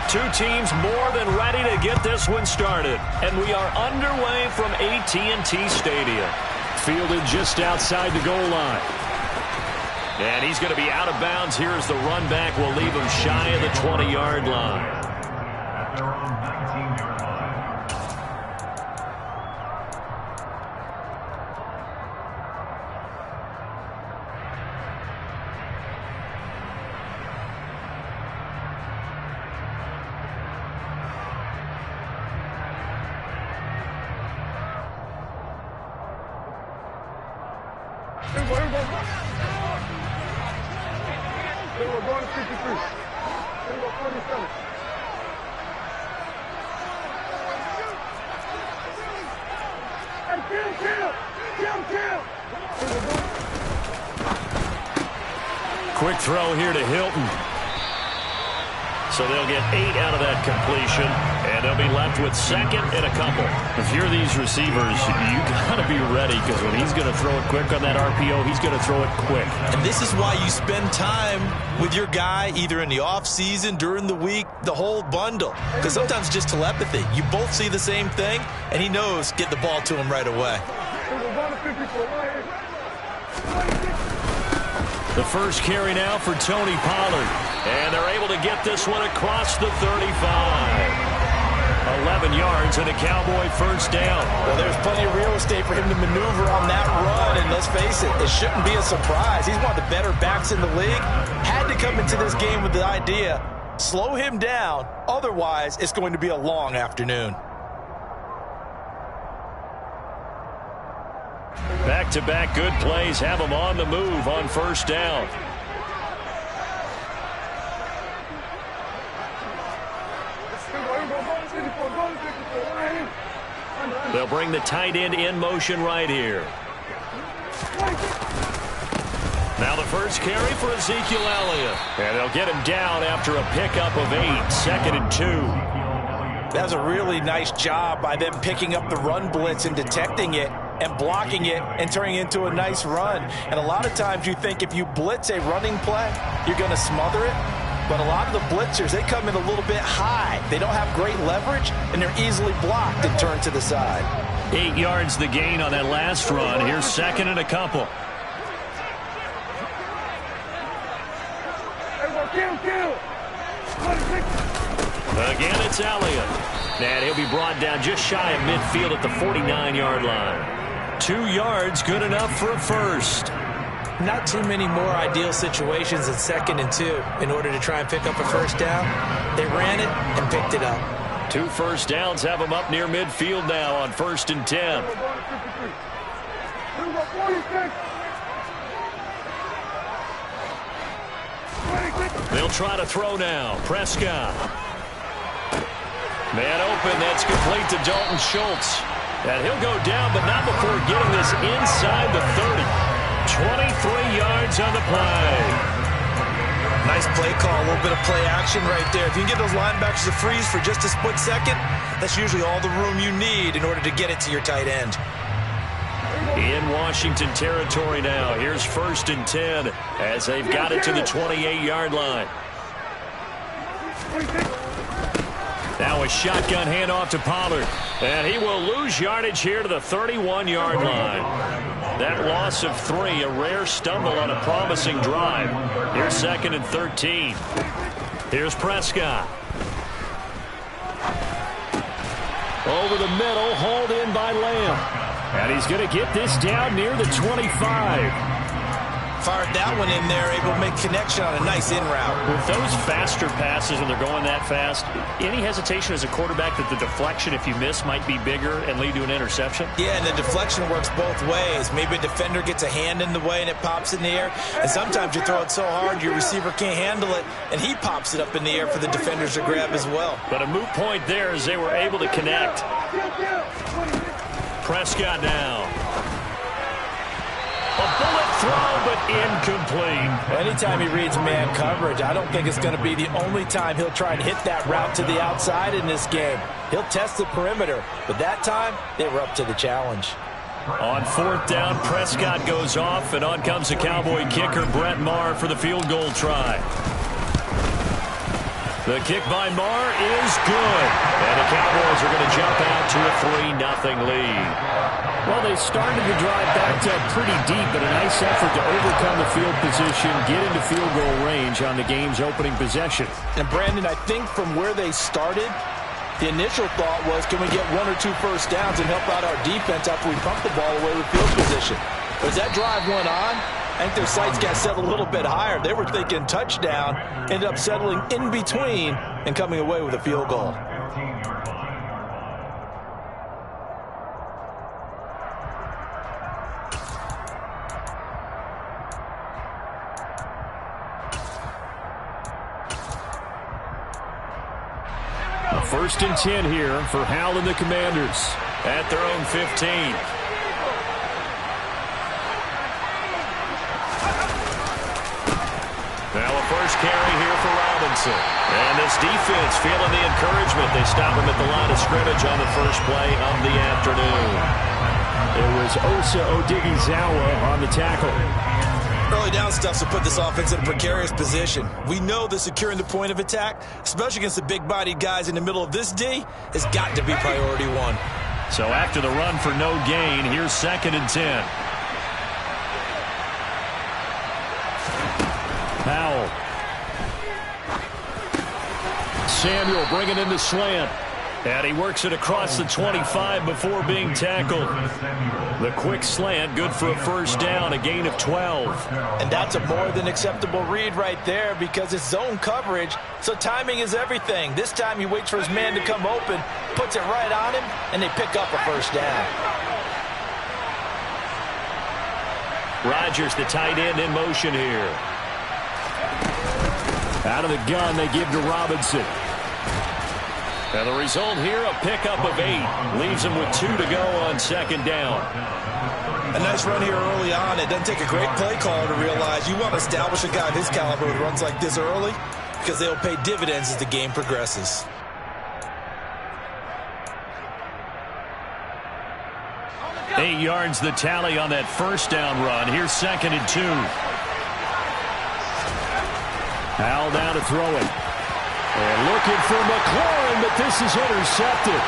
Two teams more than ready to get this one started. And we are underway from AT&T Stadium. Fielded just outside the goal line. And he's going to be out of bounds. Here's the run back. Will leave him shy of the 20-yard line. Quick throw here to Hilton. So they'll get 8 out of that completion, and they'll be left with second and a couple. If you're these receivers, you got to be ready, because when he's going to throw it quick on that RPO, he's going to throw it quick. And this is why you spend time with your guy, either in the offseason, during the week, the whole bundle. Because sometimes it's just telepathy. You both see the same thing, and he knows get the ball to him right away. The first carry now for Tony Pollard. And they're able to get this one across the 35. 11 yards and a Cowboy first down. Well, there's plenty of real estate for him to maneuver on that run. And let's face it, it shouldn't be a surprise. He's one of the better backs in the league. Had to come into this game with the idea, slow him down. Otherwise, it's going to be a long afternoon. Back-to-back good plays have him on the move on first down. They'll bring the tight end in motion right here. Now the first carry for Ezekiel Elliott. And they'll get him down after a pickup of 8, 2nd and 2. That was a really nice job by them picking up the run blitz and detecting it and blocking it and turning it into a nice run. And a lot of times you think if you blitz a running play, you're going to smother it. But a lot of the blitzers, they come in a little bit high. They don't have great leverage, and they're easily blocked and turned to the side. 8 yards the gain on that last run. Here's second and a couple. Again, it's Elliott. And he'll be brought down just shy of midfield at the 49-yard line. 2 yards, good enough for a first. Not too many more ideal situations at 2nd and 2 in order to try and pick up a first down. They ran it and picked it up. 2 first downs have them up near midfield now on 1st and 10. They'll try to throw now. Prescott. Man open, that's complete to Dalton Schultz. And he'll go down, but not before getting this inside the 30. 23 yards on the play. Nice play call, a little bit of play action right there. If you can get those linebackers to freeze for just a split second, that's usually all the room you need in order to get it to your tight end. In Washington territory now. Here's 1st and 10 as they've got it to the 28-yard line. Now a shotgun handoff to Pollard. And he will lose yardage here to the 31-yard line. That loss of 3, a rare stumble on a promising drive. Here's 2nd and 13. Here's Prescott. Over the middle, hauled in by Lamb. And he's going to get this down near the 25. Fired that one in there, able to make connection on a nice in route. With those faster passes when they're going that fast, any hesitation as a quarterback that the deflection, if you miss, might be bigger and lead to an interception? Yeah, and the deflection works both ways. Maybe a defender gets a hand in the way and it pops in the air. And sometimes you throw it so hard your receiver can't handle it, and he pops it up in the air for the defenders to grab as well. But a moot point there as they were able to connect. Prescott now. A bullet throw, but incomplete. Anytime he reads man coverage, I don't think it's going to be the only time he'll try and hit that route to the outside in this game. He'll test the perimeter, but that time, they were up to the challenge. On 4th down, Prescott goes off, and on comes the Cowboy kicker, Brett Maher, for the field goal try. The kick by Marr is good. And the Cowboys are going to jump out to a 3-0 lead. Well, they started the drive backed up pretty deep, but a nice effort to overcome the field position, get into field goal range on the game's opening possession. And, Brandon, I think from where they started, the initial thought was, can we get 1 or 2 first downs and help out our defense after we pump the ball away with field position? But as that drive went on, I think their sights got set a little bit higher. They were thinking touchdown, ended up settling in between and coming away with a field goal. First and 10 here for Howell and the Commanders. At their own 15. Now a first carry here for Robinson. And this defense feeling the encouragement. They stop him at the line of scrimmage on the first play of the afternoon. It was Osa Odighizuwa on the tackle. Early down stuff will put this offense in a precarious position. We know that securing the point of attack, especially against the big-bodied guys in the middle of this D, has got to be priority one. So after the run for no gain, here's 2nd and 10. Howell. Samuel bringing in the slant. And he works it across the 25 before being tackled. The quick slant, good for a first down, a gain of 12. And that's a more than acceptable read right there because it's zone coverage, so timing is everything. This time he waits for his man to come open, puts it right on him, and they pick up a first down. Rodgers, the tight end, in motion here. Out of the gun, they give to Robinson. And the result here, a pickup of 8. Leaves him with 2 to go on 2nd down. A nice run here early on. It doesn't take a great play caller to realize you want to establish a guy of his caliber with runs like this early because they'll pay dividends as the game progresses. Eight yards the tally on that first down run. Here's 2nd and 2. Howell down to throw it. And looking for McLaurin, but this is intercepted.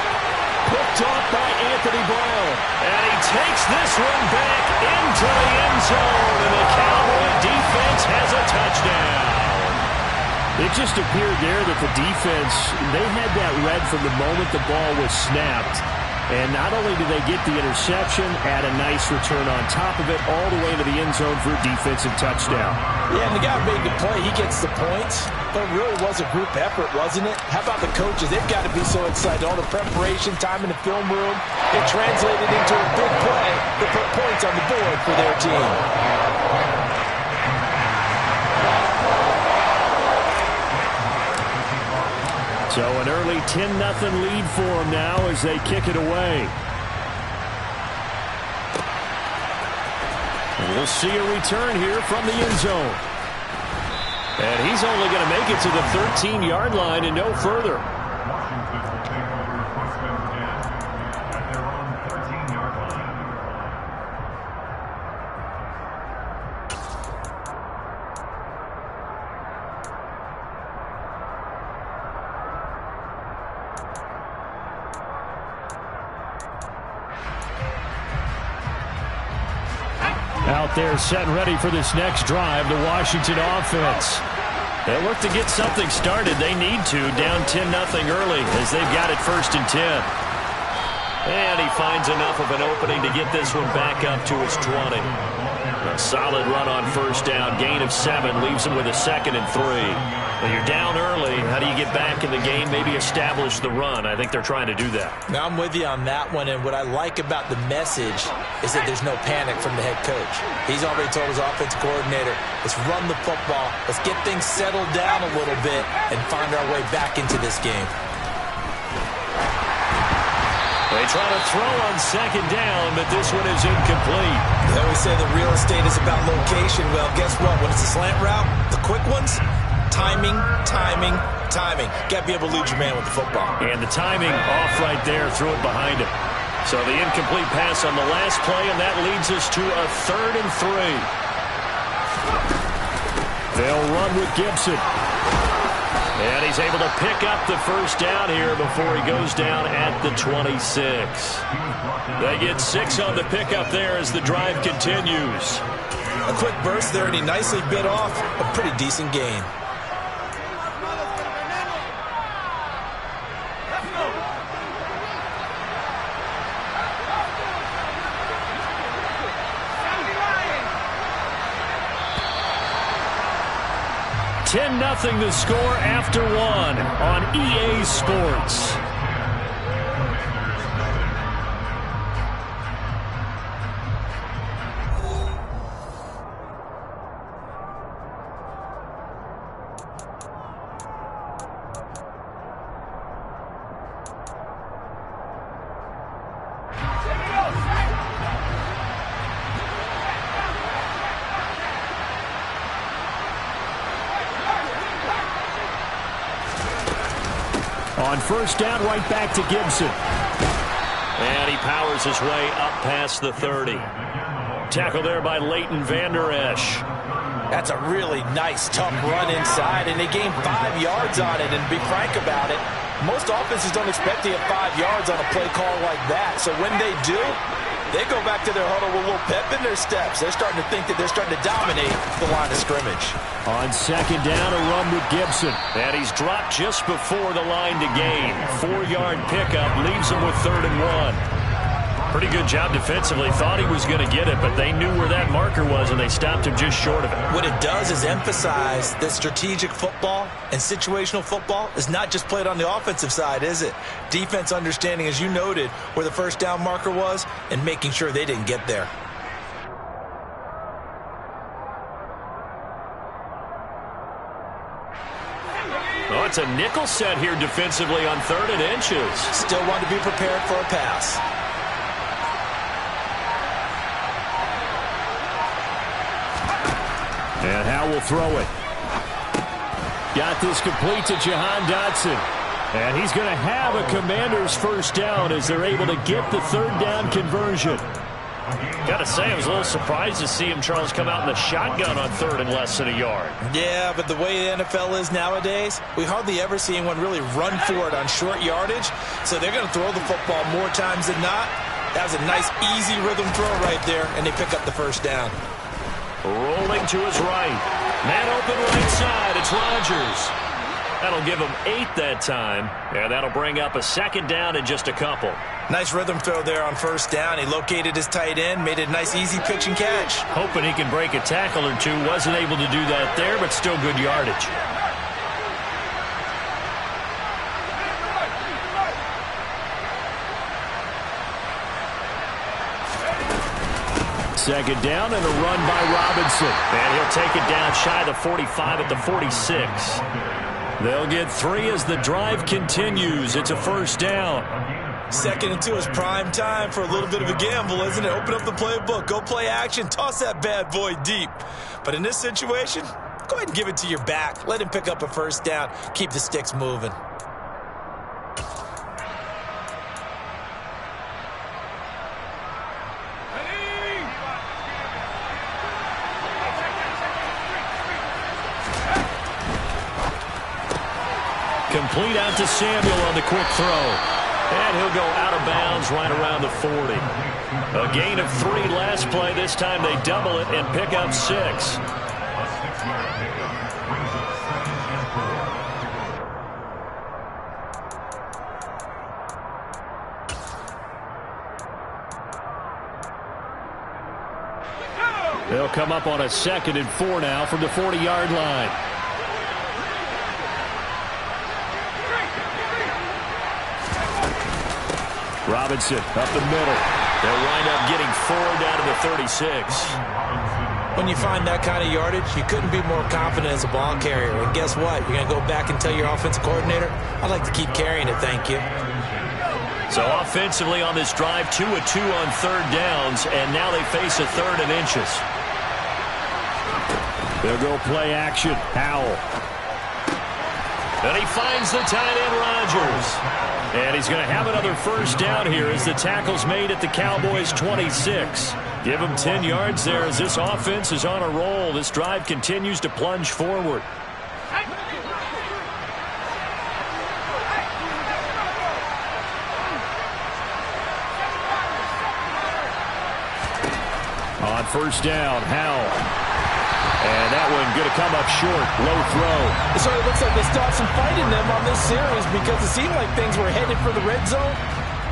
Picked off by Anthony Brown. And he takes this one back into the end zone. And the Cowboy defense has a touchdown. It just appeared there that the defense, they had that read from the moment the ball was snapped. And not only did they get the interception, add a nice return on top of it, all the way to the end zone for a defensive touchdown. Yeah, and the guy made the play. He gets the points. But it really was a group effort, wasn't it? How about the coaches? They've got to be so excited. All the preparation, time in the film room, it translated into a big play that put points on the board for their team. So an early 10-0 lead for them now as they kick it away. And we'll see a return here from the end zone. And he's only going to make it to the 13-yard line and no further. Out there set and ready for this next drive, the Washington offense. They look to get something started. They need to, down 10-0 early as they've got it 1st and 10. And he finds enough of an opening to get this one back up to his 20. A solid run on first down, gain of 7, leaves him with a 2nd and 3. When you're down early, how do you get back in the game, maybe establish the run? I think they're trying to do that. Now, I'm with you on that one, and what I like about the message is that there's no panic from the head coach. He's already told his offensive coordinator, let's run the football, let's get things settled down a little bit and find our way back into this game. They try to throw on 2nd down, but this one is incomplete. They always say that real estate is about location. Well, guess what? When it's a slant route, the quick ones, timing, timing, timing. Got to be able to lead your man with the football. And the timing off right there, threw it behind him. So the incomplete pass on the last play, and that leads us to a 3rd and 3. They'll run with Gibson. And he's able to pick up the first down here before he goes down at the 26. They get 6 on the pickup there as the drive continues. A quick burst there, and he nicely bit off a pretty decent gain. Nothing the score after 1 on EA Sports. On first down, right back to Gibson. And he powers his way up past the 30. Tackle there by Leighton Vander Esch. That's a really nice, tough run inside, and they gained 5 yards on it. And to be frank about it, most offenses don't expect to get 5 yards on a play call like that. So when they do, they go back to their huddle with a little pep in their steps. They're starting to think that they're starting to dominate the line of scrimmage. On second down, a run with Gibson. And he's dropped just before the line to gain. 4-yard pickup leaves him with 3rd and 1. Pretty good job defensively. Thought he was going to get it, but they knew where that marker was, and they stopped him just short of it. What it does is emphasize that strategic football and situational football is not just played on the offensive side, is it? Defense understanding, as you noted, where the first down marker was and making sure they didn't get there. Oh, it's a nickel set here defensively on 3rd and inches. Still want to be prepared for a pass. And Howe will throw it. Got this complete to Jahan Dotson. And he's going to have a Commander's first down as they're able to get the 3rd down conversion. Got to say, I was a little surprised to see him, Charles, come out in the shotgun on 3rd and less than a yard. Yeah, but the way the NFL is nowadays, we hardly ever see anyone really run for it on short yardage. So they're going to throw the football more times than not. That was a nice, easy rhythm throw right there, and they pick up the first down. Rolling to his right. Man open right side. It's Rodgers. That'll give him 8 that time. And that'll bring up a 2nd down and just a couple. Nice rhythm throw there on first down. He located his tight end, made it a nice, easy pitch and catch. Hoping he can break a tackle or two. Wasn't able to do that there, but still good yardage. Second down and a run by Robinson. And he'll take it down shy of the 45 at the 46. They'll get 3 as the drive continues. It's a first down. 2nd and 2 is prime time for a little bit of a gamble, isn't it? Open up the playbook, go play action, toss that bad boy deep. But in this situation, go ahead and give it to your back. Let him pick up a first down. Keep the sticks moving. Complete out to Samuel on the quick throw. And he'll go out of bounds right around the 40. A gain of 3 last play. This time they double it and pick up 6. They'll come up on a 2nd and 4 now from the 40-yard line. Robinson up the middle. They'll wind up getting 4 down to the 36. When you find that kind of yardage, you couldn't be more confident as a ball carrier. And guess what? You're going to go back and tell your offensive coordinator, I'd like to keep carrying it, thank you. So offensively on this drive, 2 of 2 on 3rd downs, and now they face a 3rd and inches. They'll go play action. Howell. And he finds the tight end, Rodgers. And he's going to have another first down here as the tackle's made at the Cowboys' 26. Give him 10 yards there as this offense is on a roll. This drive continues to plunge forward. On first down, Howell. And that one going to come up short. Low throw. So it looks like they still have some fight in them on this series because it seemed like things were headed for the red zone.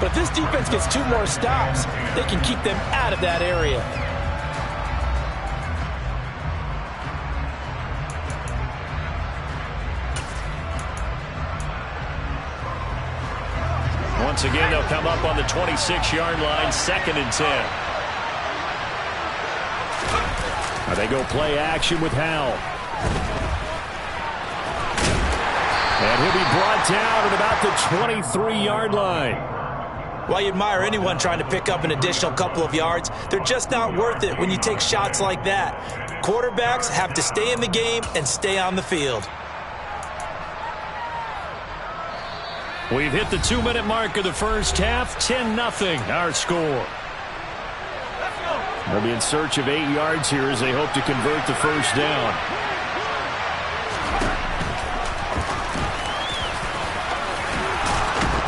But if this defense gets 2 more stops, they can keep them out of that area. Once again, they'll come up on the 26-yard line, 2nd and 10. Now they go play action with Howell. And he'll be brought down at about the 23-yard line. While you admire anyone trying to pick up an additional couple of yards, they're just not worth it when you take shots like that. Quarterbacks have to stay in the game and stay on the field. We've hit the 2-minute mark of the first half. 10-0 our score. They'll be in search of 8 yards here as they hope to convert the first down.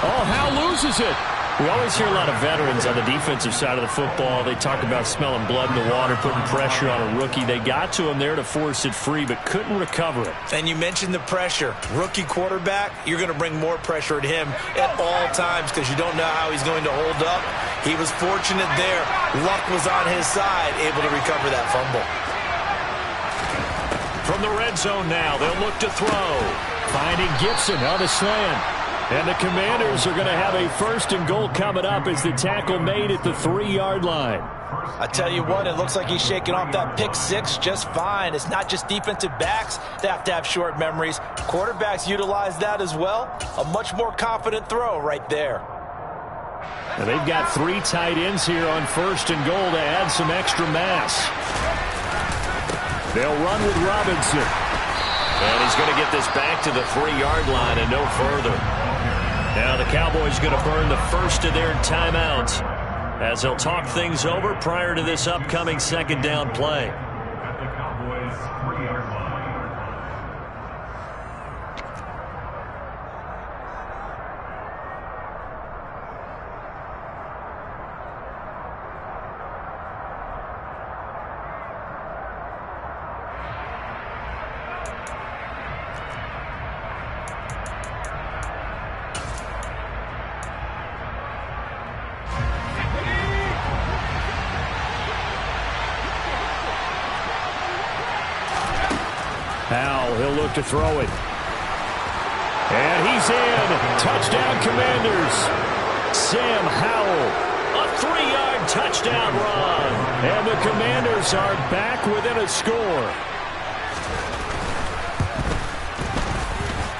Oh, Howell loses it. We always hear a lot of veterans on the defensive side of the football. They talk about smelling blood in the water, putting pressure on a rookie. They got to him there to force it free, but couldn't recover it. And you mentioned the pressure. Rookie quarterback, you're going to bring more pressure at him at all times because you don't know how he's going to hold up. He was fortunate there. Luck was on his side, able to recover that fumble. From the red zone now, they'll look to throw. Finding Gibson on the slant. And the Commanders are going to have a 1st and goal coming up as the tackle made at the 3-yard line. I tell you what, it looks like he's shaking off that pick 6 just fine. It's not just defensive backs that have to have short memories. Quarterbacks utilize that as well. A much more confident throw right there. And they've got 3 tight ends here on 1st and goal to add some extra mass. They'll run with Robinson. And he's going to get this back to the 3-yard line and no further. Now the Cowboys going to burn the first of their timeouts as they'll talk things over prior to this upcoming 2nd down play. Howell, he'll look to throw it. And he's in. Touchdown, Commanders. Sam Howell. A 3-yard touchdown run. And the Commanders are back within a score.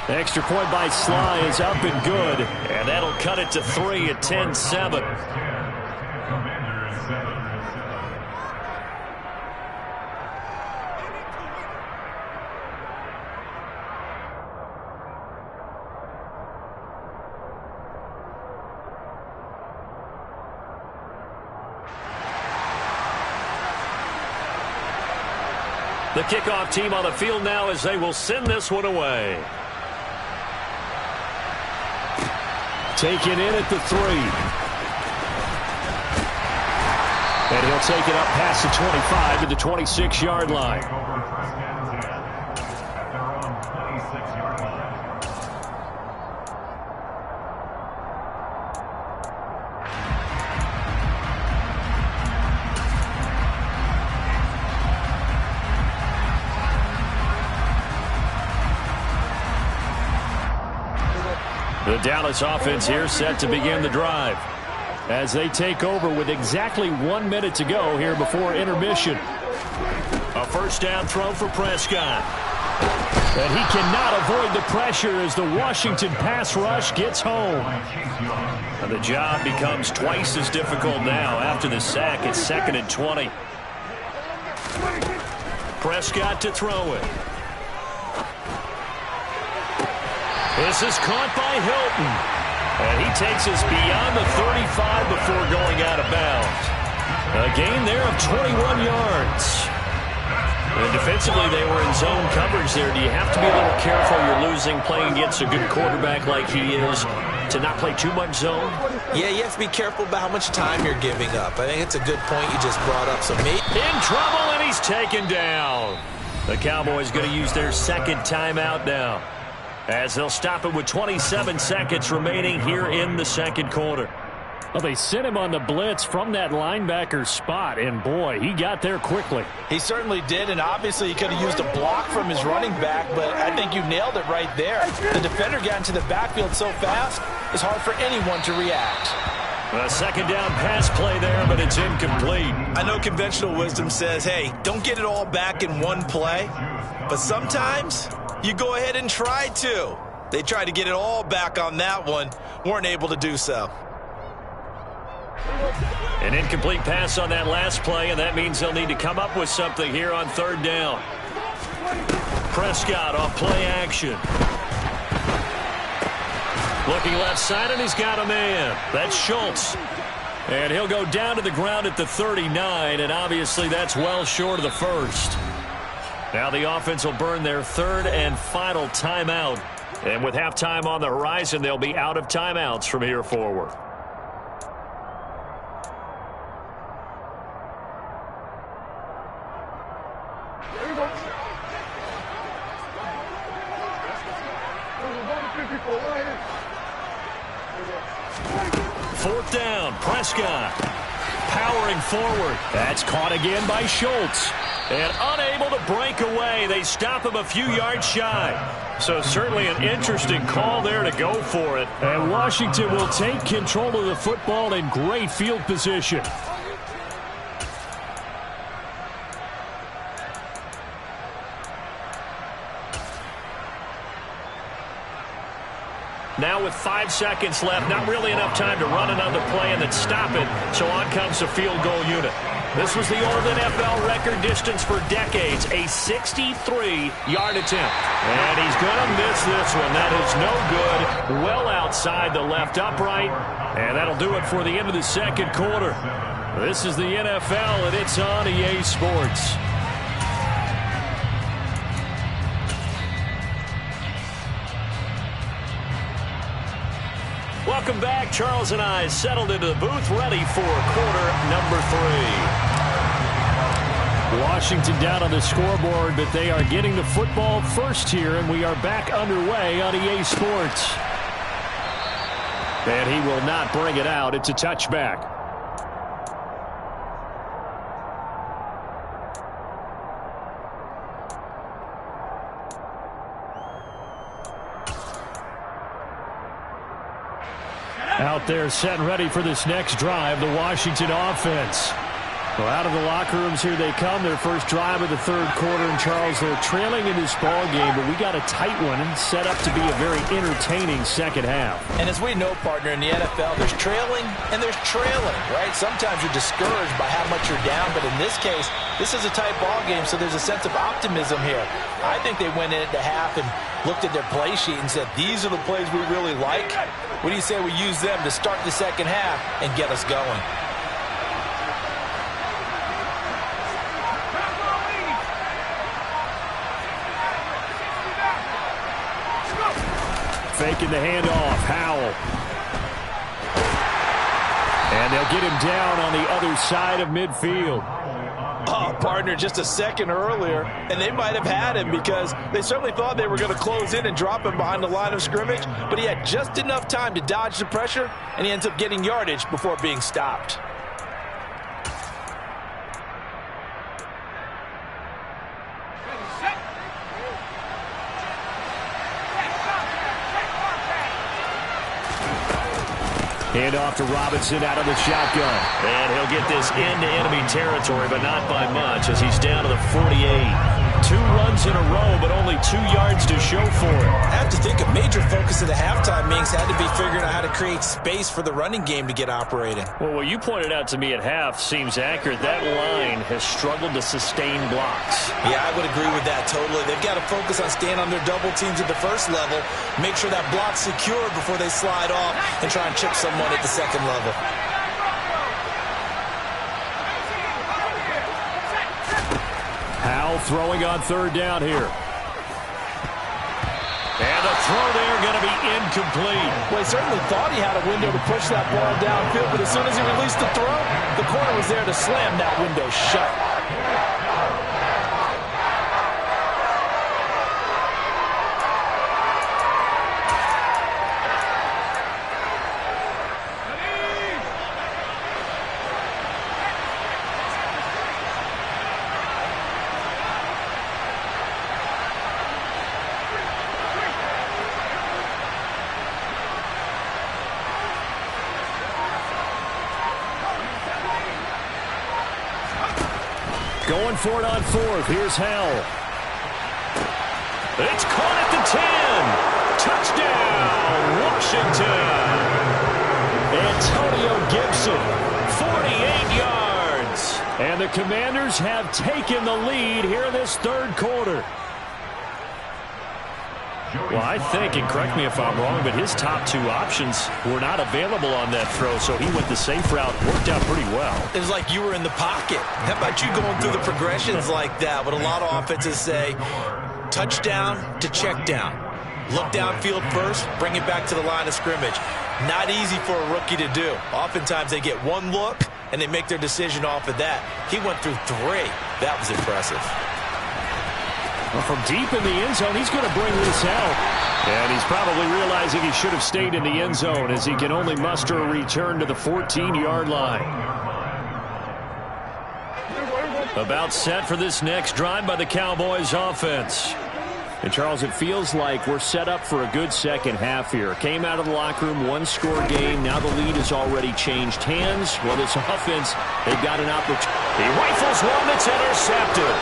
The extra point by Sly is up and good. And that'll cut it to 3 at 10-7. The kickoff team on the field now as they will send this one away. Taken in at the 3. And he'll take it up past the 25 to the 26-yard line. The Dallas offense here set to begin the drive as they take over with exactly 1 minute to go here before intermission. A first down throw for Prescott. And he cannot avoid the pressure as the Washington pass rush gets home. And the job becomes twice as difficult now after the sack. It's 2nd and 20. Prescott to throw it. This is caught by Hilton. And he takes us beyond the 35 before going out of bounds. A gain there of 21 yards. And defensively, they were in zone coverage there. Do you have to be a little careful? You're losing playing against a good quarterback like he is. to not play too much zone? Yeah, you have to be careful about how much time you're giving up. I think it's a good point you just brought up. So maybe in trouble, and he's taken down. The Cowboys going to use their second timeout now, as they'll stop it with 27 seconds remaining here in the second quarter. Well, they sent him on the blitz from that linebacker spot, and boy, he got there quickly. He certainly did, and obviously he could have used a block from his running back, but I think you nailed it right there. The defender got into the backfield so fast, it's hard for anyone to react. A second down pass play there, but it's incomplete. I know conventional wisdom says, hey, don't get it all back in one play, but sometimes you go ahead and try to. They tried to get it all back on that one, weren't able to do so. An incomplete pass on that last play, and that means they'll need to come up with something here on third down. Prescott off play action. Looking left side, and he's got a man. That's Schultz. And he'll go down to the ground at the 39, and obviously that's well short of the first. Now the offense will burn their third and final timeout. And with halftime on the horizon, they'll be out of timeouts from here forward. Fourth down, Prescott powering forward. That's caught again by Schultz. And unable to break away. They stop him a few yards shy. So certainly an interesting call there to go for it. And Washington will take control of the football in great field position. Now with 5 seconds left, not really enough time to run another play and then stop it, so on comes the field goal unit. This was the old NFL record distance for decades, a 63-yard attempt. And he's going to miss this one. That is no good, well outside the left upright, and that'll do it for the end of the second quarter. This is the NFL, and it's on EA Sports. Welcome back. Charles and I settled into the booth, ready for quarter number 3. Washington down on the scoreboard, but they are getting the football first here, and we are back underway on EA Sports. And he will not bring it out. It's a touchback. Out there set and ready for this next drive, the Washington offense. Well, out of the locker rooms here they come, their first drive of the third quarter. And Charles, they're trailing in this ball game, but we got a tight one and set up to be a very entertaining second half. And as we know, partner, in the NFL, there's trailing and there's trailing, right? Sometimes you're discouraged by how much you're down, but in this case, this is a tight ball game, so there's a sense of optimism here. I think they went in at the half and looked at their play sheet and said, these are the plays we really like. What do you say we use them to start the second half and get us going? Faking the handoff, Howell. And they'll get him down on the other side of midfield. Oh, partner, just a second earlier, and they might have had him because they certainly thought they were going to close in and drop him behind the line of scrimmage, but he had just enough time to dodge the pressure, and he ends up getting yardage before being stopped. Hand off to Robinson out of the shotgun. And he'll get this into enemy territory, but not by much as he's down to the 48. 2 runs in a row, but only 2 yards to show for it. I have to think a major focus of the halftime meetings had to be figuring out how to create space for the running game to get operating. Well, what you pointed out to me at half seems accurate. That line has struggled to sustain blocks. Yeah, I would agree with that totally. They've got to focus on staying on their double teams at the first level, make sure that block's secure before they slide off and try and chip someone at the second level. Howell throwing on third down here. And And the throw there going to be incomplete. Well, he certainly thought he had a window to push that ball downfield, but as soon as he released the throw, the corner was there to slam that window shut. Going for it on fourth. Here's Howell. It's caught at the 10. Touchdown, Washington. Antonio Gibson, 48 yards. And the Commanders have taken the lead here in this third quarter. Well, I think, and correct me if I'm wrong, but his top two options were not available on that throw, so he went the safe route. Worked out pretty well. It was like you were in the pocket. How about you going through the progressions like that? What a lot of offenses say, touchdown to check down. Look downfield first, bring it back to the line of scrimmage. Not easy for a rookie to do. Oftentimes they get one look, and they make their decision off of that. He went through three. That was impressive. Well, from deep in the end zone, he's going to bring this out. And he's probably realizing he should have stayed in the end zone as he can only muster a return to the 14-yard line. About set for this next drive by the Cowboys offense. And, Charles, it feels like we're set up for a good second half here. Came out of the locker room, one-score game. Now the lead has already changed hands. Well, this offense, they've got an opportunity. He rifles one that's intercepted.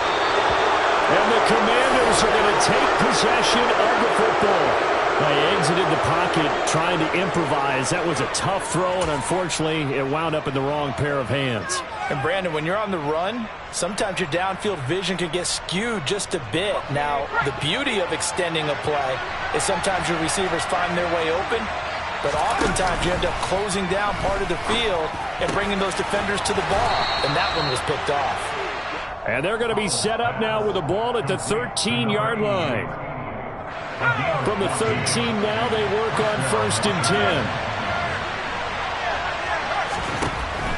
And the Commanders are going to take possession of the football. They exited the pocket trying to improvise. That was a tough throw, and unfortunately, it wound up in the wrong pair of hands. And, Brandon, when you're on the run, sometimes your downfield vision can get skewed just a bit. Now, the beauty of extending a play is sometimes your receivers find their way open, but oftentimes you end up closing down part of the field and bringing those defenders to the ball, and that one was picked off. And they're going to be set up now with a ball at the 13-yard line. From the 13 now, they work on 1st and 10.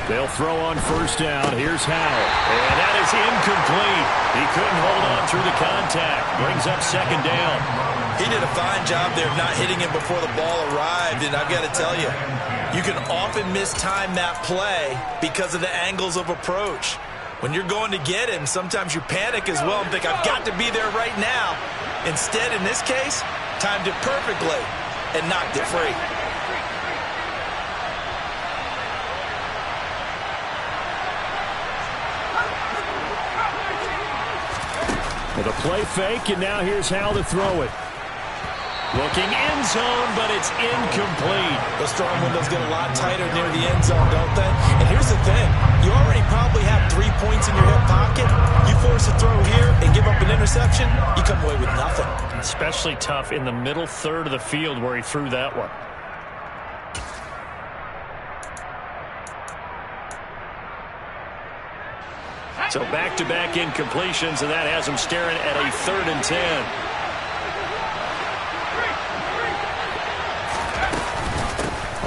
They'll throw on first down. Here's Howell. And that is incomplete. He couldn't hold on through the contact. Brings up second down. He did a fine job there of not hitting him before the ball arrived, and I've got to tell you, you can often mistime that play because of the angles of approach. When you're going to get him, sometimes you panic as well and think, I've got to be there right now. Instead, in this case, timed it perfectly and knocked it free. With a play fake, and now here's how to throw it. Looking end zone, but it's incomplete. Those throwing windows get a lot tighter near the end zone, don't they? And here's the thing. You already probably have 3 points in your hip pocket. You force a throw here and give up an interception, you come away with nothing. Especially tough in the middle third of the field where he threw that one. So back-to-back incompletions, and that has him staring at a 3rd and 10.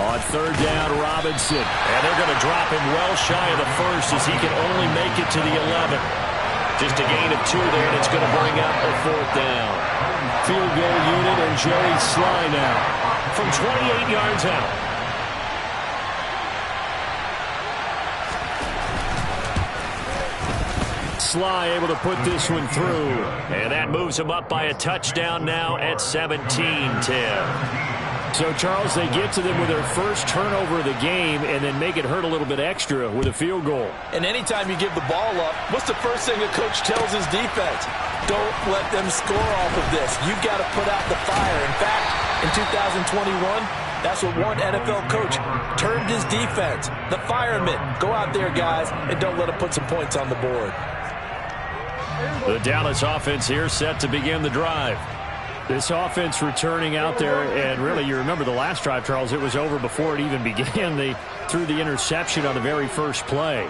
On 3rd down, Robinson. And they're going to drop him well shy of the 1st as he can only make it to the 11th. Just a gain of 2 there, and it's going to bring up a 4th down. Field goal unit and Joey Sly now. From 28 yards out. Sly able to put this one through. And that moves him up by a touchdown now at 17-10. So, Charles, they get to them with their first turnover of the game and then make it hurt a little bit extra with a field goal. And anytime you give the ball up, what's the first thing a coach tells his defense? Don't let them score off of this. You've got to put out the fire. In fact, in 2021, that's what one NFL coach termed his defense. The firemen. Go out there, guys, and don't let them put some points on the board. The Dallas offense here set to begin the drive. This offense returning out there, and really, you remember the last drive, Charles, it was over before it even began. They threw the interception on the very first play.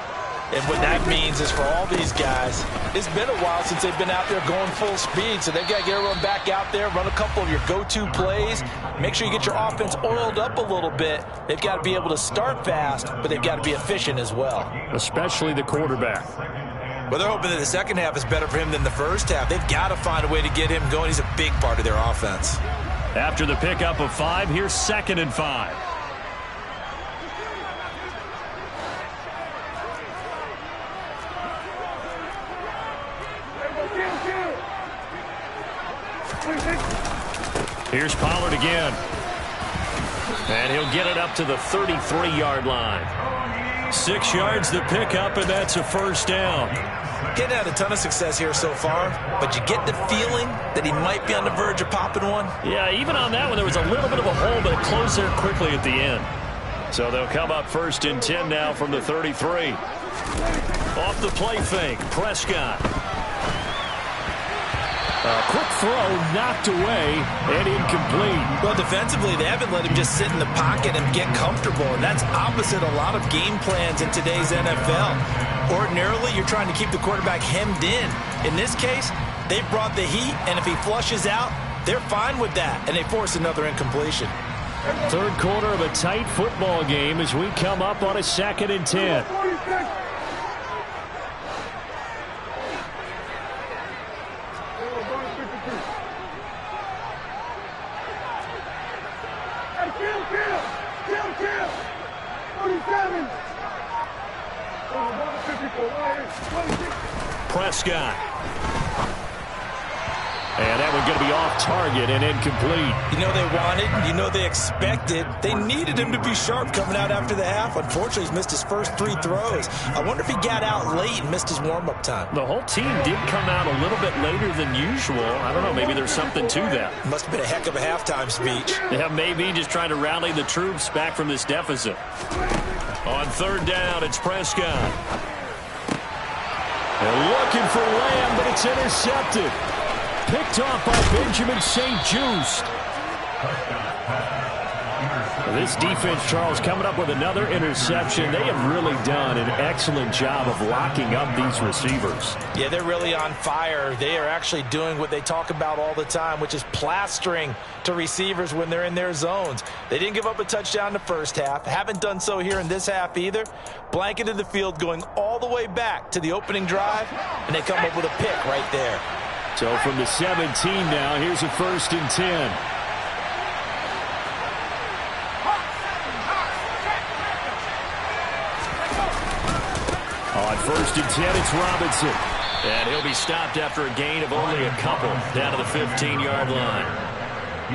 And what that means is for all these guys, it's been a while since they've been out there going full speed, so they've got to get everyone back out there, run a couple of your go-to plays, make sure you get your offense oiled up a little bit. They've got to be able to start fast, but they've got to be efficient as well. Especially the quarterback. Well, they're hoping that the second half is better for him than the first half. They've got to find a way to get him going. He's a big part of their offense. After the pickup of 5, here's 2nd and 5. Here's Pollard again. And he'll get it up to the 33-yard line. 6 yards the pickup, and that's a first down. Getting had a ton of success here so far, but you get the feeling that he might be on the verge of popping one. Yeah, even on that one, there was a little bit of a hole, but it closed there quickly at the end. So they'll come up 1st and 10 now from the 33. Off the play fake, Prescott. A quick throw knocked away and incomplete. Well, defensively, they haven't let him just sit in the pocket and get comfortable, and that's opposite a lot of game plans in today's NFL. Ordinarily, you're trying to keep the quarterback hemmed in. In this case, they brought the heat, and if he flushes out, they're fine with that, and they force another incompletion. Third quarter of a tight football game as we come up on a 2nd and 10. Prescott. And that one's going to be off target and incomplete. You know they wanted, you know they expected. They needed him to be sharp coming out after the half. Unfortunately, he's missed his first 3 throws. I wonder if he got out late and missed his warm-up time. The whole team did come out a little bit later than usual. I don't know, maybe there's something to that. Must have been a heck of a halftime speech. Yeah, maybe just trying to rally the troops back from this deficit. On 3rd down, it's Prescott. They're looking for Lamb, but it's intercepted. Picked off by Benjamin St-Juste. This defense, Charles, coming up with another interception. They have really done an excellent job of locking up these receivers. Yeah, they're really on fire. They are actually doing what they talk about all the time, which is plastering to receivers when they're in their zones. They didn't give up a touchdown in the first half. Haven't done so here in this half either. Blanketed the field going all the way back to the opening drive, and they come up with a pick right there. So from the 17 now, here's a 1st and 10. On 1st and 10, it's Robinson. And he'll be stopped after a gain of only a couple down to the 15-yard line.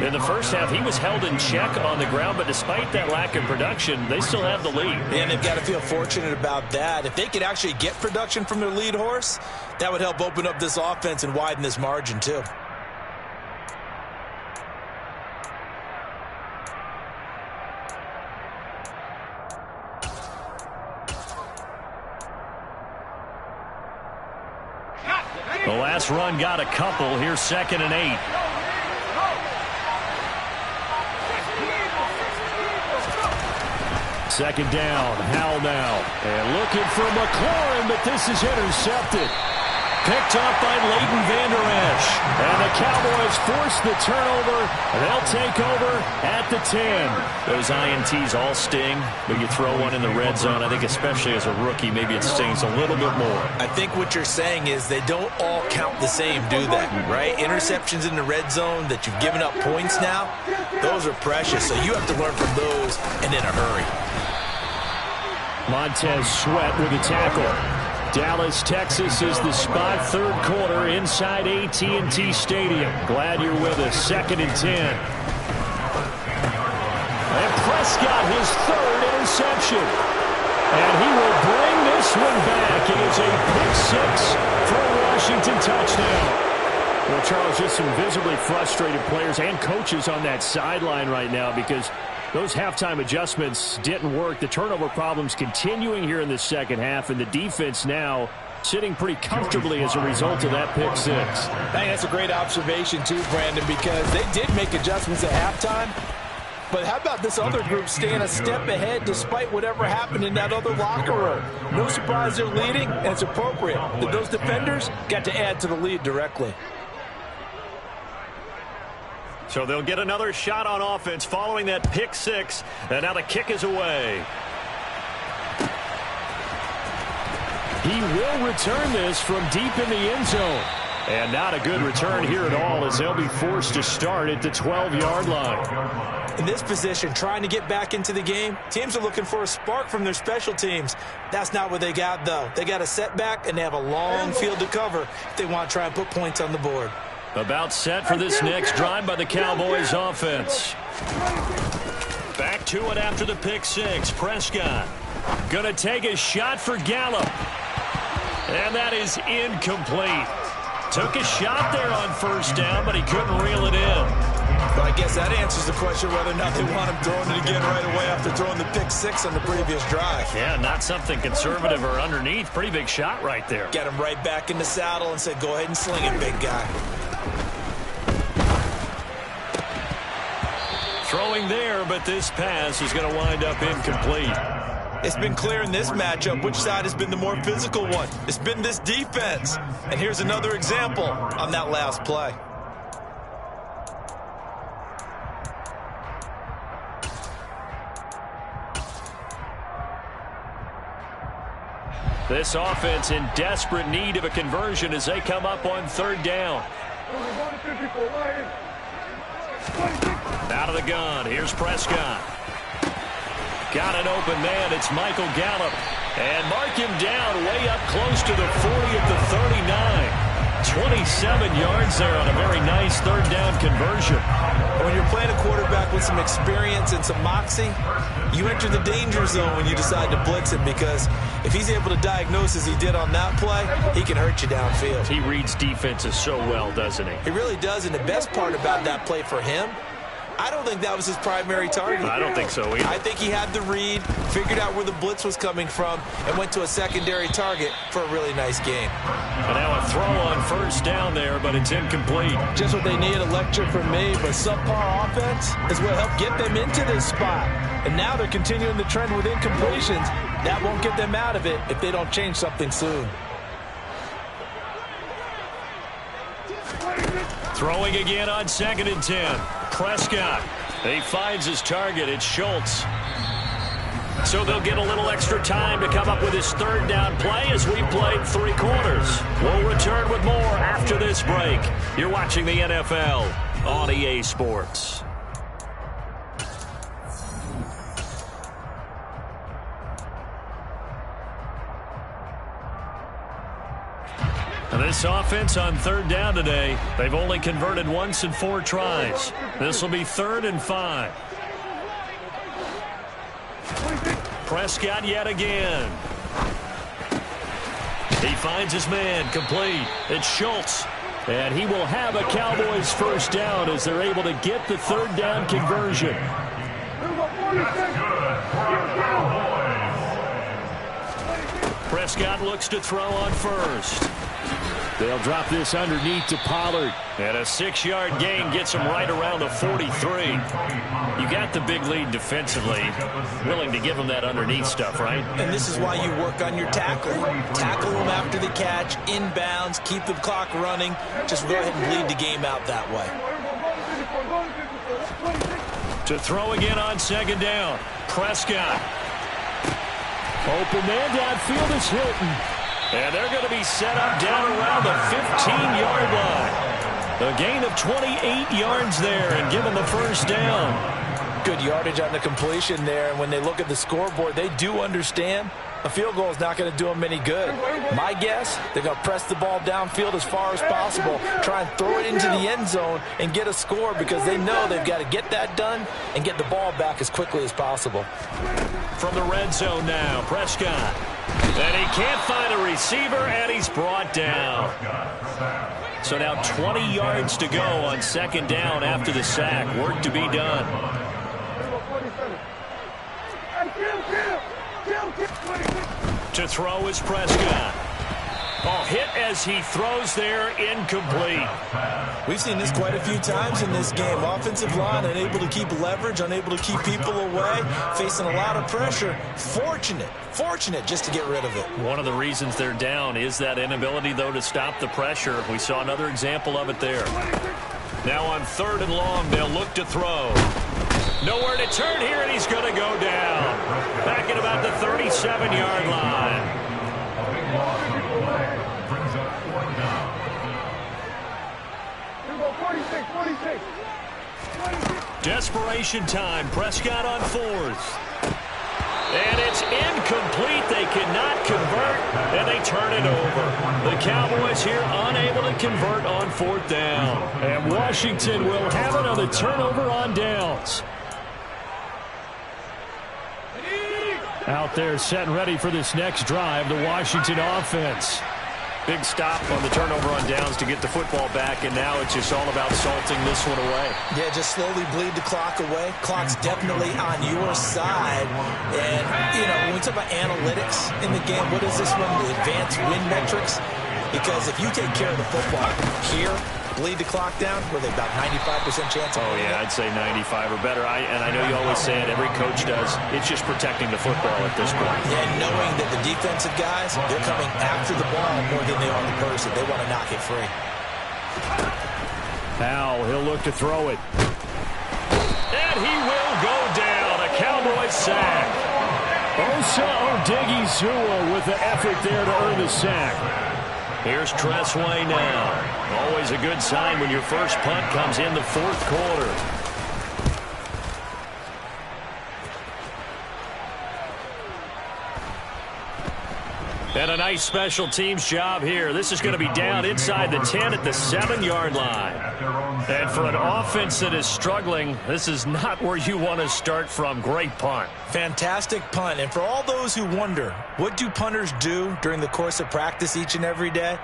In the first half, he was held in check on the ground, but despite that lack of production, they still have the lead. And they've got to feel fortunate about that. If they could actually get production from their lead horse, that would help open up this offense and widen this margin too. The last run got a couple. Here's 2nd and 8. Second down, Howell now. And looking for McLaurin, but this is intercepted. Picked up by Leighton Vander Esch. And the Cowboys force the turnover. They'll take over at the 10. Those INTs all sting, but you throw one in the red zone. I think especially as a rookie, maybe it stings a little bit more. I think what you're saying is they don't all count the same, do they? Right? Interceptions in the red zone that you've given up points now, those are precious. So you have to learn from those and in a hurry. Montez Sweat with a tackle. Dallas, Texas is the spot. Third quarter inside AT&T Stadium. Glad you're with us. 2nd and 10. And Prescott, his 3rd interception. And he will bring this one back. It is a pick-6 for a Washington touchdown. Well, Charles, just some visibly frustrated players and coaches on that sideline right now because those halftime adjustments didn't work. The turnover problems continuing here in the second half, and the defense now sitting pretty comfortably as a result of that pick-6. I think that's a great observation too, Brandon, because they did make adjustments at halftime. But how about this other group staying a step ahead despite whatever happened in that other locker room? No surprise they're leading, and it's appropriate that those defenders got to add to the lead directly. So they'll get another shot on offense following that pick six, and now the kick is away. He will return this from deep in the end zone. And not a good return here at all, as they'll be forced to start at the 12-yard line. In this position, trying to get back into the game, teams are looking for a spark from their special teams. That's not what they got, though. They got a setback, and they have a long field to cover if they want to try and put points on the board. About set for this next drive by the Cowboys offense. Back to it after the pick six. Prescott going to take a shot for Gallup. And that is incomplete. Took a shot there on first down, but he couldn't reel it in. Well, I guess that answers the question whether or not they want him throwing it again right away after throwing the pick six on the previous drive. Yeah, not something conservative or underneath. Pretty big shot right there. Get him right back in the saddle and say, go ahead and sling it, big guy. Throwing there, but this pass is going to wind up incomplete. It's been clear in this matchup which side has been the more physical one. It's been this defense. And here's another example on that last play. This offense in desperate need of a conversion as they come up on third down. Out of the gun. Here's Prescott. Got an open man. It's Michael Gallup. And mark him down way up close to the 40 at the 39. 27 yards there on a very nice third down conversion. When you're playing a quarterback with some experience and some moxie, you enter the danger zone when you decide to blitz him, because if he's able to diagnose as he did on that play, he can hurt you downfield. He reads defenses so well, doesn't he? He really does, and the best part about that play for him, I don't think that was his primary target. I don't think so either. I think he had the read, figured out where the blitz was coming from, and went to a secondary target for a really nice game. And now a throw on first down there, but it's incomplete. Just what they need, a lecture from me, but subpar offense is what helped get them into this spot. And now they're continuing the trend with incompletions. That won't get them out of it if they don't change something soon. Throwing again on 2nd and 10. Prescott. He finds his target. It's Schultz. So they'll get a little extra time to come up with his third down play as we played 3 quarters. We'll return with more after this break. You're watching the NFL on EA Sports. This offense on third down today, they've only converted once in 4 tries. This will be 3rd and 5. Prescott yet again. He finds his man, complete. It's Schultz. And he will have a Cowboys first down as they're able to get the third down conversion. Prescott looks to throw on first. They'll drop this underneath to Pollard. And a 6-yard gain gets him right around the 43. You got the big lead defensively. Willing to give him that underneath stuff, right? And this is why you work on your tackling. Tackle them after the catch, inbounds, keep the clock running. Just go ahead and bleed the game out that way. To throw again on 2nd down. Prescott. Open man downfield is Hilton. And they're going to be set up down around the 15-yard line. A gain of 28 yards there and give them the first down. Good yardage on the completion there. And when they look at the scoreboard, they do understand a field goal is not going to do them any good. My guess, they're going to press the ball downfield as far as possible, try and throw it into the end zone and get a score, because they know they've got to get that done and get the ball back as quickly as possible. From the red zone now, Prescott. And he can't find a receiver, and he's brought down. So now 20 yards to go on 2nd down after the sack. Work to be done. To throw is Prescott. Oh, hit as he throws there, incomplete. We've seen this quite a few times in this game. Offensive line unable to keep leverage, unable to keep people away, facing a lot of pressure. Fortunate just to get rid of it. One of the reasons they're down is that inability, though, to stop the pressure. We saw another example of it there. Now on 3rd and long, they'll look to throw. Nowhere to turn here, and he's going to go down. Back at about the 37-yard line. Desperation time. Prescott on 4th. And it's incomplete. They cannot convert, and they turn it over. The Cowboys here unable to convert on 4th down. And Washington will have it on the turnover on downs. Out there set and ready for this next drive, the Washington offense. Big stop on the turnover on downs to get the football back, and now it's just all about salting this one away. Yeah, just slowly bleed the clock away. Clock's definitely on your side. And, when we talk about analytics in the game, what is this one? The advanced win metrics? Because if you take care of the football here, bleed the clock down, were they about 95% chance? Oh, yeah, I'd say 95 or better. And I know you always say it, every coach does. It's just protecting the football at this point. Yeah, knowing that the defensive guys, they're coming after the ball more than they are the person. They want to knock it free. Now he'll look to throw it. And he will go down. A Cowboys sack. Osa Odighizuwa with the effort there to earn the sack. Here's Tressway now. Always a good sign when your first punt comes in the 4th quarter. And a nice special teams job here. This is going to be down inside the 10 at the 7-yard line. And for an offense that is struggling, this is not where you want to start from. Great punt. Fantastic punt. And for all those who wonder, what do punters do during the course of practice each and every day?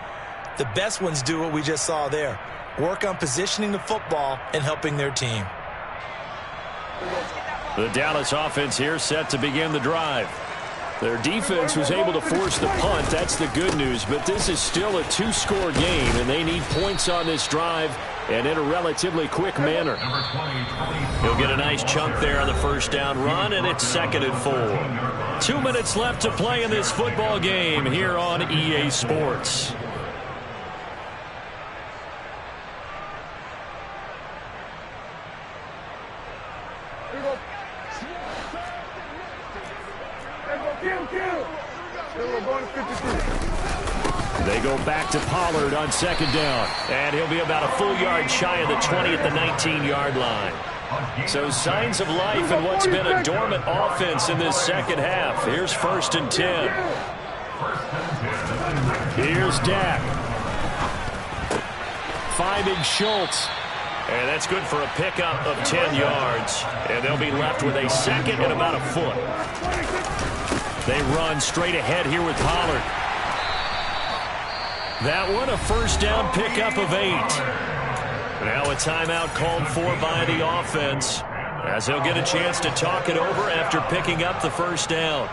The best ones do what we just saw there. Work on positioning the football and helping their team. The Dallas offense here set to begin the drive. Their defense was able to force the punt. That's the good news. But this is still a 2-score game, and they need points on this drive and in a relatively quick manner. He'll get a nice chunk there on the first down run, and it's 2nd and 4. 2 minutes left to play in this football game here on EA Sports. They go back to Pollard on 2nd down. And he'll be about a full yard shy of the 20 at the 19-yard line. So signs of life in what's been a dormant offense in this second half. Here's 1st and 10. Here's Dak. Finding Schultz. And that's good for a pickup of 10 yards. And they'll be left with a 2nd and about a foot. They run straight ahead here with Pollard. That one a first down pickup of 8. Now a timeout called for by the offense, as they'll get a chance to talk it over after picking up the first down.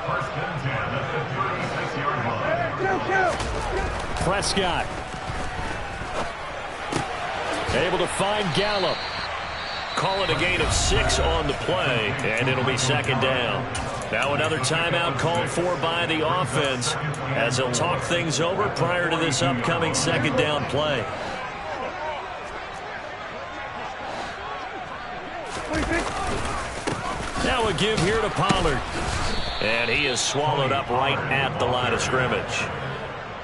Prescott. Able to find Gallup. Call it a gain of 6 on the play, and it'll be 2nd down. Now another timeout called for by the offense, as they'll talk things over prior to this upcoming 2nd down play. Now a give here to Pollard. And he is swallowed up right at the line of scrimmage.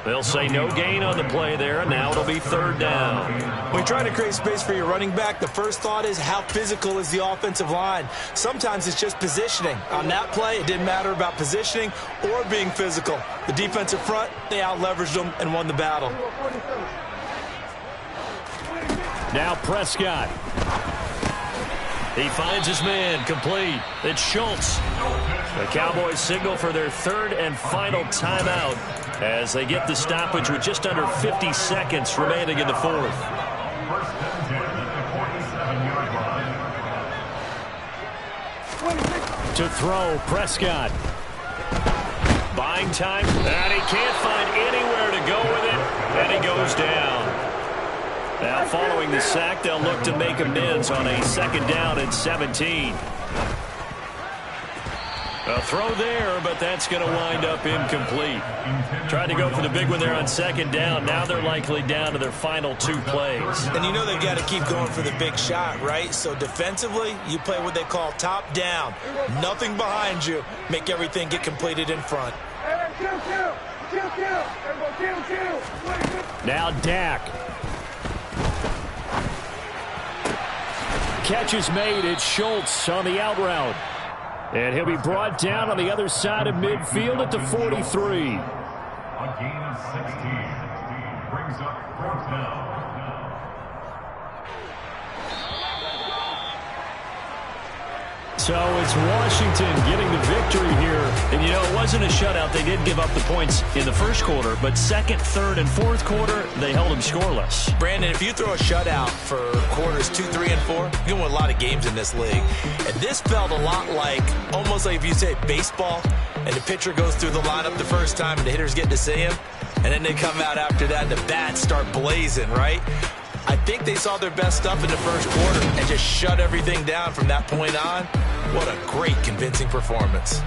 They'll say no gain on the play there, and now it'll be 3rd down. When you're trying to create space for your running back, the first thought is how physical is the offensive line. Sometimes it's just positioning. On that play, it didn't matter about positioning or being physical. The defensive front, they out-leveraged them and won the battle. Now Prescott. He finds his man, complete. It's Schultz. The Cowboys signal for their 3rd and final timeout as they get the stoppage with just under 50 seconds remaining in the 4th. To throw, Prescott. Buying time, and he can't find anywhere to go with it. And he goes down. Now following the sack, they'll look to make amends on a 2nd down and 17. A throw there, but that's going to wind up incomplete. Tried to go for the big one there on 2nd down. Now they're likely down to their final 2 plays. And you know they've got to keep going for the big shot, right? So defensively, you play what they call top down. Nothing behind you. Make everything get completed in front. Now Dak. Catch is made. It's Schultz on the out route. And he'll be brought down on the other side of midfield at the 43. A gain of 16 brings up 4th down. So it's Washington getting the victory here. And, you know, it wasn't a shutout. They did give up the points in the 1st quarter, but 2nd, 3rd, and 4th quarter, they held them scoreless. Brandon, if you throw a shutout for quarters 2, 3, and 4, you're going to win a lot of games in this league. And this felt a lot like, almost like if you say baseball, and the pitcher goes through the lineup the first time and the hitters get to see him, and then they come out after that and the bats start blazing, right? I think they saw their best stuff in the 1st quarter and just shut everything down from that point on. What a great, convincing performance.